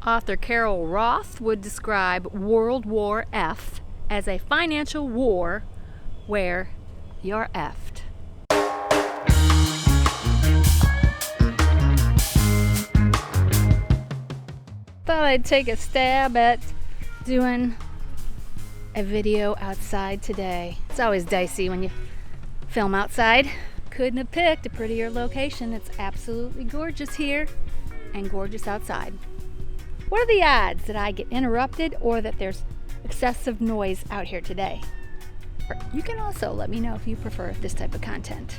Author Carol Roth would describe World War F as a financial war where you're effed. Thought I'd take a stab at doing a video outside today. It's always dicey when you film outside. Couldn't have picked a prettier location. It's absolutely gorgeous here and gorgeous outside. What are the odds that I get interrupted or that there's excessive noise out here today? You can also let me know if you prefer this type of content.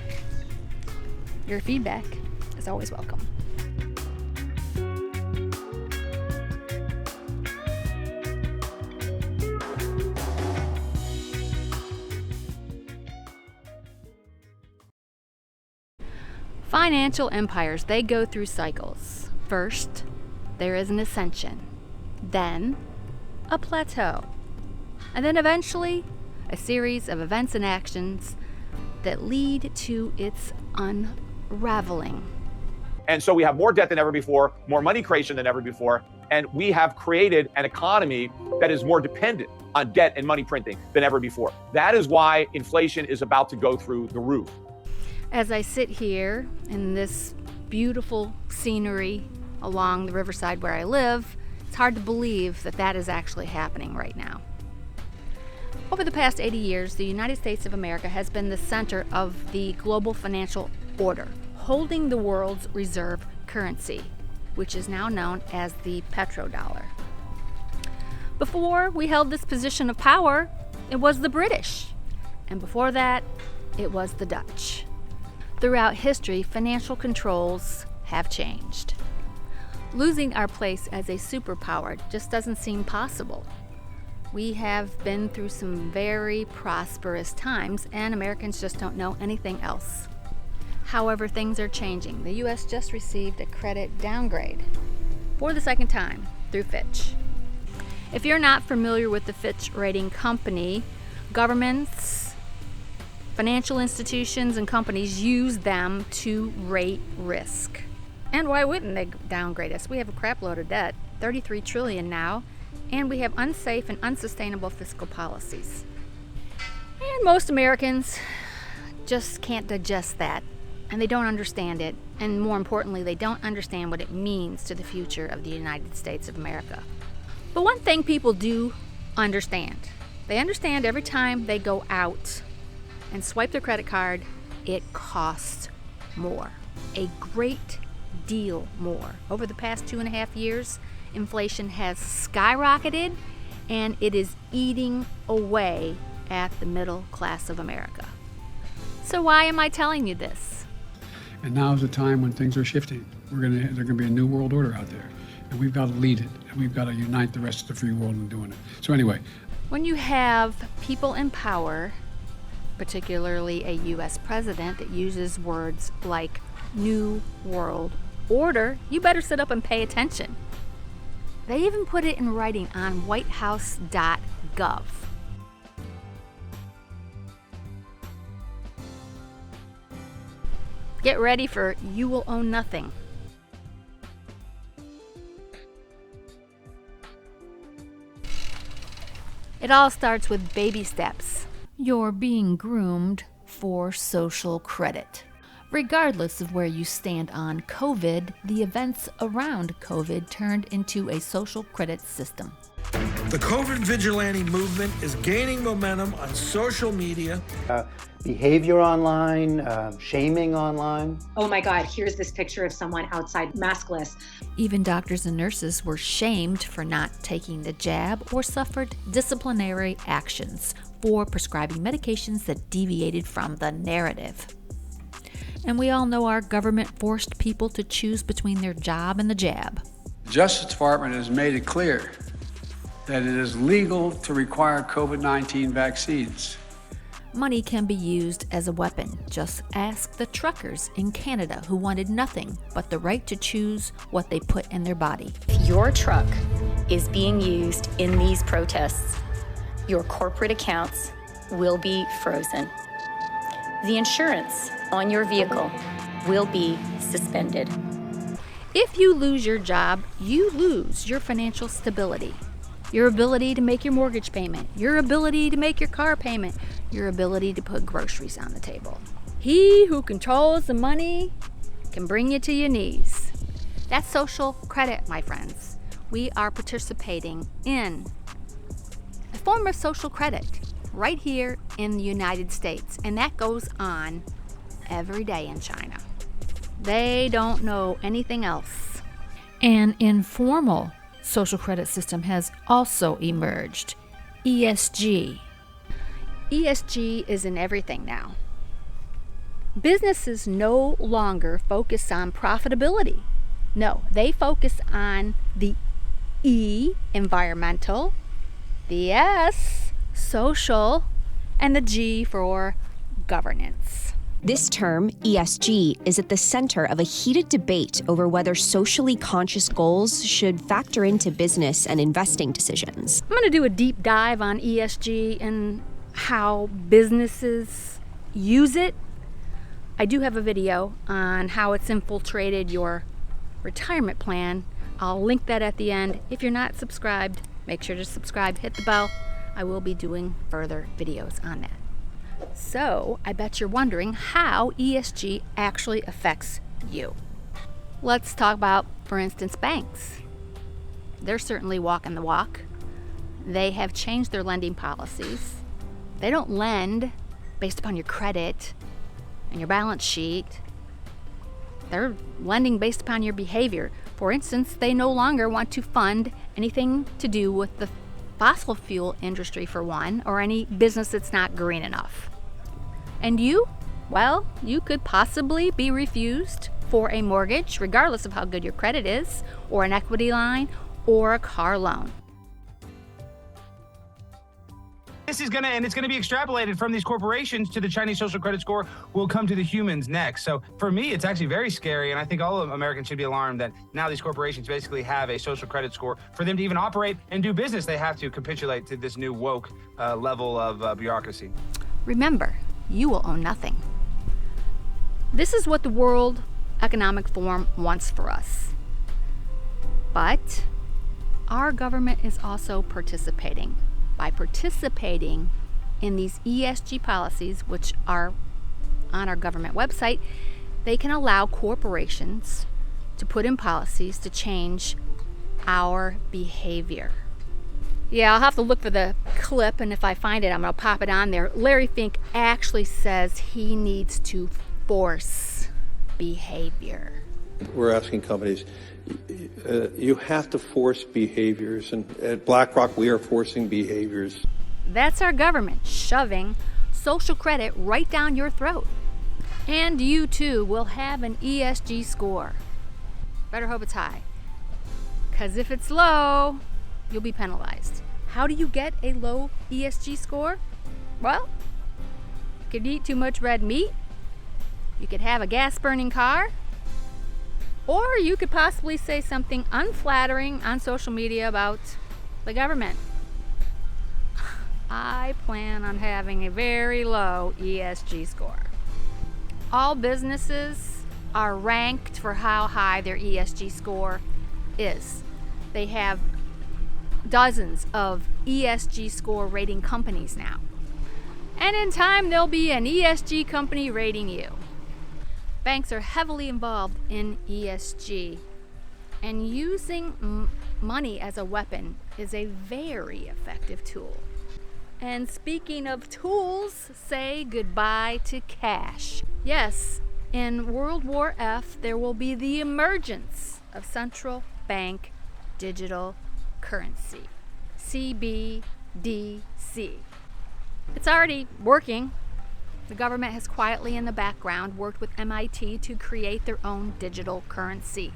Your feedback is always welcome. Financial empires, they go through cycles. First, there is an ascension, then a plateau, and then eventually a series of events and actions that lead to its unraveling. And so we have more debt than ever before, more money creation than ever before, and we have created an economy that is more dependent on debt and money printing than ever before. That is why inflation is about to go through the roof. As I sit here in this beautiful scenery along the riverside where I live, it's hard to believe that that is actually happening right now. Over the past 80 years, the United States of America has been the center of the global financial order, holding the world's reserve currency, which is now known as the petrodollar. Before we held this position of power, it was the British, and before that, it was the Dutch. Throughout history, financial controls have changed. Losing our place as a superpower just doesn't seem possible. We have been through some very prosperous times, and Americans just don't know anything else. However, things are changing. The U.S. just received a credit downgrade for the second time through Fitch. If you're not familiar with the Fitch rating company, governments, financial institutions, and companies use them to rate risk. And why wouldn't they downgrade us? We have a crap load of debt, $33 trillion now, and we have unsafe and unsustainable fiscal policies. And most Americans just can't digest that, and they don't understand it, and more importantly, they don't understand what it means to the future of the United States of America. But one thing people do understand, they understand every time they go out and swipe their credit card, it costs more, a great deal more. Over the past 2.5 years, inflation has skyrocketed, and it is eating away at the middle class of America. So why am I telling you this? And now is the time when things are shifting. There's going to be a new world order out there, and we've got to lead it, and we've got to unite the rest of the free world in doing it. So anyway. When you have people in power, particularly a U.S. president that uses words like New World Order, you better sit up and pay attention. They even put it in writing on whitehouse.gov. Get ready for You Will Own Nothing. It all starts with baby steps. You're being groomed for social credit. Regardless of where you stand on COVID, the events around COVID turned into a social credit system. The COVID vigilante movement is gaining momentum on social media. Behavior online, shaming online. Oh my God, here's this picture of someone outside maskless. Even doctors and nurses were shamed for not taking the jab or suffered disciplinary actions for prescribing medications that deviated from the narrative. And we all know our government forced people to choose between their job and the jab. The Justice Department has made it clear that it is legal to require COVID-19 vaccines. Money can be used as a weapon. Just ask the truckers in Canada who wanted nothing but the right to choose what they put in their body. If your truck is being used in these protests, your corporate accounts will be frozen. The insurance on your vehicle will be suspended. If you lose your job, you lose your financial stability, your ability to make your mortgage payment, your ability to make your car payment, your ability to put groceries on the table. He who controls the money can bring you to your knees. That's social credit, my friends. We are participating in a form of social credit right here in the United States, and that goes on every day in China. They don't know anything else. An informal social credit system has also emerged, ESG. ESG is in everything now. Businesses no longer focus on profitability. No, they focus on the E, environmental, the S, social, and the G for governance. This term, ESG, is at the center of a heated debate over whether socially conscious goals should factor into business and investing decisions. I'm going to do a deep dive on ESG and how businesses use it. I do have a video on how it's infiltrated your retirement plan. I'll link that at the end. If you're not subscribed, make sure to subscribe, hit the bell. I will be doing further videos on that. So, I bet you're wondering how ESG actually affects you. Let's talk about, for instance, banks. They're certainly walking the walk. They have changed their lending policies. They don't lend based upon your credit and your balance sheet. They're lending based upon your behavior. For instance, they no longer want to fund anything to do with the fossil fuel industry, for one, or any business that's not green enough. And you? Well, you could possibly be refused for a mortgage, regardless of how good your credit is, or an equity line, or a car loan. This is it's gonna be extrapolated from these corporations to the Chinese social credit score will come to the humans next. So for me, it's actually very scary, and I think all of Americans should be alarmed that now these corporations basically have a social credit score. For them to even operate and do business, they have to capitulate to this new woke level of bureaucracy. Remember, you will own nothing. This is what the World Economic Forum wants for us. But our government is also participating. By participating in these ESG policies, which are on our government website, they can allow corporations to put in policies to change our behavior. Yeah, I'll have to look for the clip, and if I find it, I'm going to pop it on there. Larry Fink actually says he needs to force behavior. We're asking companies, you have to force behaviors, and at BlackRock we are forcing behaviors. That's our government shoving social credit right down your throat. And you too will have an ESG score. Better hope it's high, because if it's low, you'll be penalized. How do you get a low ESG score? Well, you could eat too much red meat, you could have a gas-burning car, or you could possibly say something unflattering on social media about the government. I plan on having a very low ESG score. All businesses are ranked for how high their ESG score is. They have dozens of ESG score rating companies now. And in time, there'll be an ESG company rating you. Banks are heavily involved in ESG, and using money as a weapon is a very effective tool. And speaking of tools, say goodbye to cash. Yes, in World War F, there will be the emergence of central bank digital currency, CBDC. It's already working. The government has quietly in the background worked with MIT to create their own digital currency.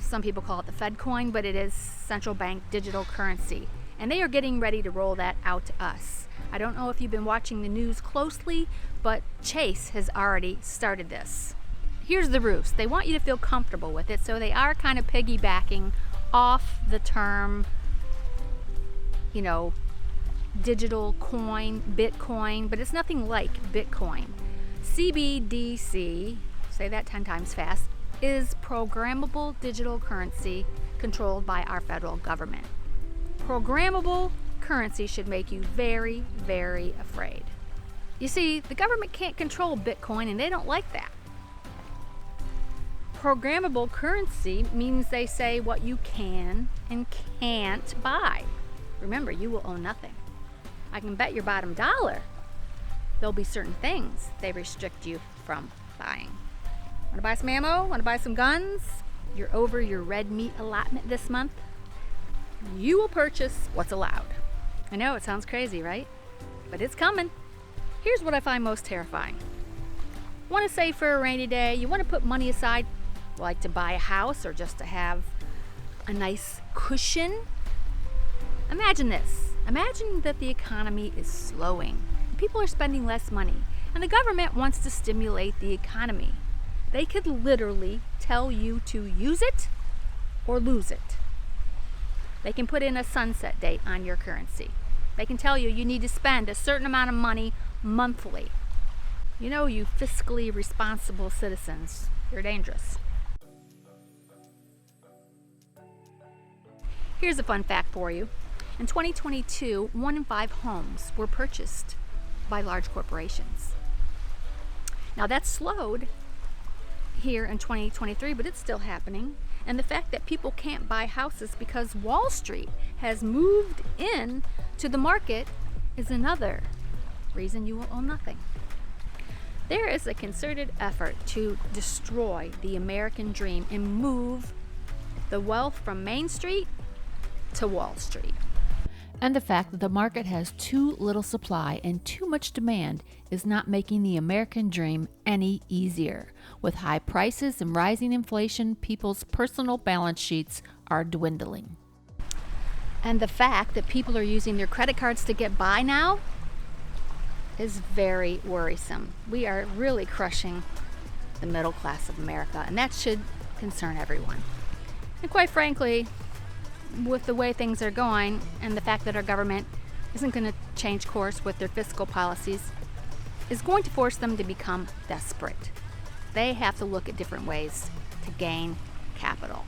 Some people call it the Fed coin, but it is central bank digital currency. And they are getting ready to roll that out to us. I don't know if you've been watching the news closely, but Chase has already started this. Here's the ruse. They want you to feel comfortable with it, so they are kind of piggybacking off the term, digital coin, Bitcoin, but it's nothing like Bitcoin. CBDC, say that 10 times fast, is programmable digital currency controlled by our federal government. Programmable currency should make you very, very afraid. You see, the government can't control Bitcoin and they don't like that. Programmable currency means they say what you can and can't buy. Remember, you will own nothing. I can bet your bottom dollar there'll be certain things they restrict you from buying. Want to buy some ammo? Want to buy some guns? You're over your red meat allotment this month? You will purchase what's allowed. I know it sounds crazy, right? But it's coming. Here's what I find most terrifying. Want to save for a rainy day? You want to put money aside, like to buy a house or just to have a nice cushion? Imagine this. Imagine that the economy is slowing. People are spending less money, and the government wants to stimulate the economy. They could literally tell you to use it or lose it. They can put in a sunset date on your currency. They can tell you need to spend a certain amount of money monthly. You know, you fiscally responsible citizens, you're dangerous. Here's a fun fact for you. In 2022, 1 in 5 homes were purchased by large corporations. Now that's slowed here in 2023, but it's still happening. And the fact that people can't buy houses because Wall Street has moved in to the market is another reason you will own nothing. There is a concerted effort to destroy the American dream and move the wealth from Main Street to Wall Street. And the fact that the market has too little supply and too much demand is not making the American dream any easier. With high prices and rising inflation, people's personal balance sheets are dwindling. And the fact that people are using their credit cards to get by now is very worrisome. We are really crushing the middle class of America, and that should concern everyone. And quite frankly, with the way things are going and the fact that our government isn't going to change course with their fiscal policies, is going to force them to become desperate. They have to look at different ways to gain capital.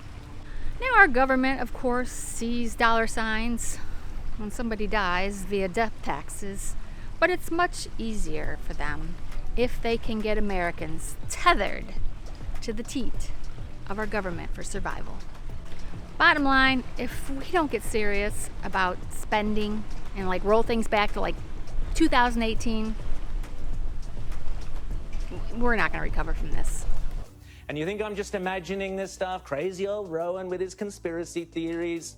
Now our government, of course, sees dollar signs when somebody dies via death taxes, but it's much easier for them if they can get Americans tethered to the teat of our government for survival. Bottom line, if we don't get serious about spending and roll things back to 2018, we're not going to recover from this. And you think I'm just imagining this stuff? Crazy old Rowan with his conspiracy theories?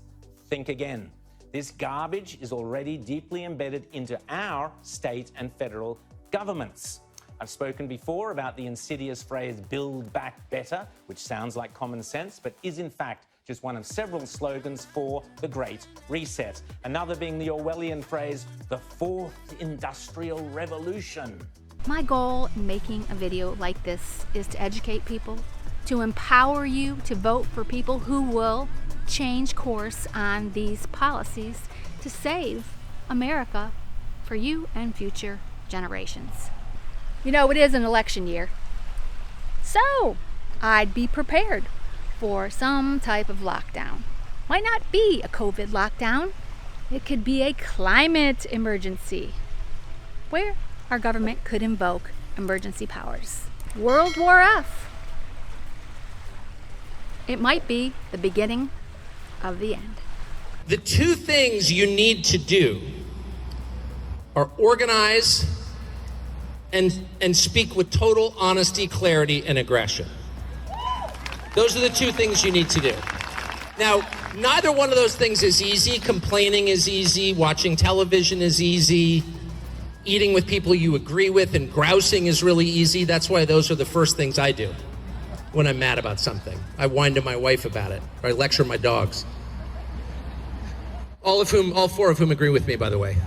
Think again. This garbage is already deeply embedded into our state and federal governments. I've spoken before about the insidious phrase, build back better, which sounds like common sense, but is in fact just one of several slogans for the Great Reset. Another being the Orwellian phrase, the Fourth Industrial Revolution. My goal in making a video like this is to educate people, to empower you to vote for people who will change course on these policies to save America for you and future generations. You know, it is an election year, so I'd be prepared for some type of lockdown. Might not be a COVID lockdown. It could be a climate emergency where our government could invoke emergency powers. World War F. It might be the beginning of the end. The two things you need to do are organize and speak with total honesty, clarity, and aggression. Those are the two things you need to do. Now, neither one of those things is easy. Complaining is easy. Watching television is easy. Eating with people you agree with and grousing is really easy. That's why those are the first things I do when I'm mad about something. I whine to my wife about it, or I lecture my dogs. All 4 of whom agree with me, by the way.